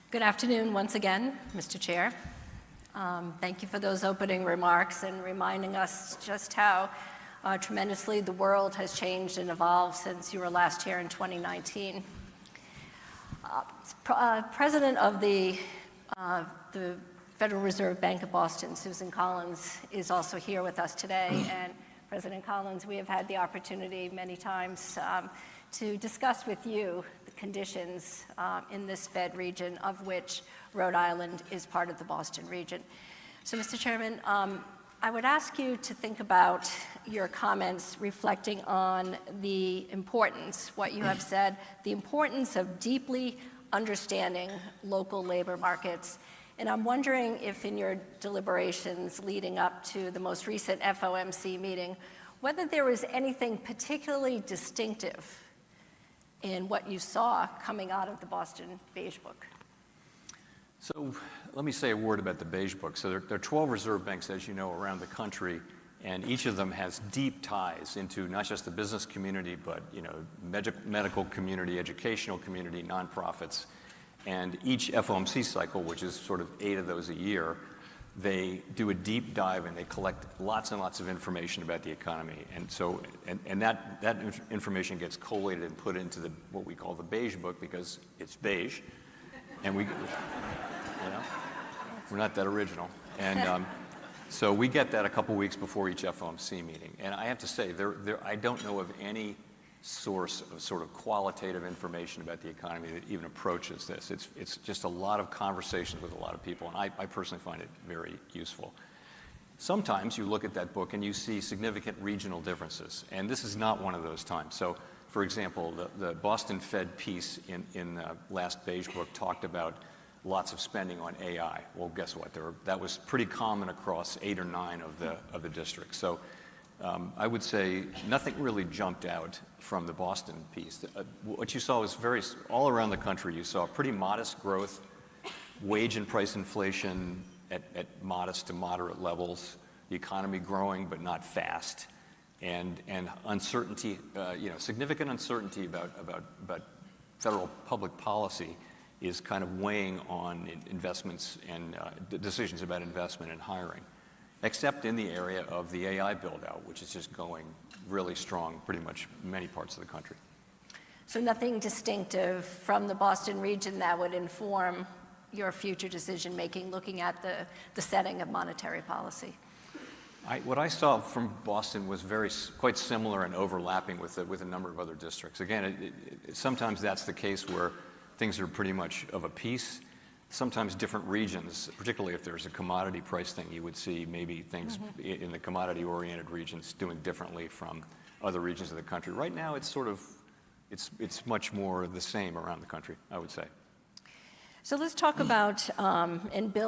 Good afternoon once again, Mr. Chair. Thank you for those opening remarks and reminding us just how tremendously the world has changed and evolved since you were last here in 2019. President of the Federal Reserve Bank of Boston, Susan Collins, is also here with us today. And President Collins, we have had the opportunity many times to discuss with you the conditions in this Fed region, of which Rhode Island is part of the Boston region. So, Mr. Chairman, I would ask you to think about your comments reflecting on the importance, what you have said, the importance of deeply understanding local labor markets. And I'm wondering if in your deliberations leading up to the most recent FOMC meeting, whether there was anything particularly distinctive in what you saw coming out of the Boston Beige Book. So let me say a word about the Beige Book. So there are 12 reserve banks, as you know, around the country, and each of them has deep ties into not just the business community, but medical community, educational community, nonprofits. And each FOMC cycle, which is sort of 8 of those a year, they do a deep dive and they collect lots and lots of information about the economy. And so, and that information gets collated and put into what we call the Beige Book because it's beige. And we're not that original. And so we get that a couple weeks before each FOMC meeting. And I have to say, I don't know of any source of sort of qualitative information about the economy that even approaches this. It's just a lot of conversations with a lot of people, and I personally find it very useful. Sometimes you look at that book and you see significant regional differences, and this is not one of those times. So, for example, the Boston Fed piece in the last Beige Book talked about lots of spending on AI. Well, guess what? That was pretty common across 8 or 9 of the districts. So I would say nothing really jumped out from the Boston piece. What you saw was all around the country, you saw pretty modest growth, wage and price inflation at modest to moderate levels, the economy growing but not fast, and uncertainty, significant uncertainty about federal public policy is kind of weighing on investments and decisions about investment and hiring, except in the area of the AI build-out, which is just going really strong pretty much many parts of the country. So nothing distinctive from the Boston region that would inform your future decision-making looking at the setting of monetary policy? What I saw from Boston was quite similar and overlapping with a number of other districts. Again, sometimes that's the case where things are pretty much of a piece. Sometimes different regions, particularly if there's a commodity price thing, you would see maybe things in the commodity-oriented regions doing differently from other regions of the country. Right now, it's much more the same around the country, I would say. So let's talk about, and Bill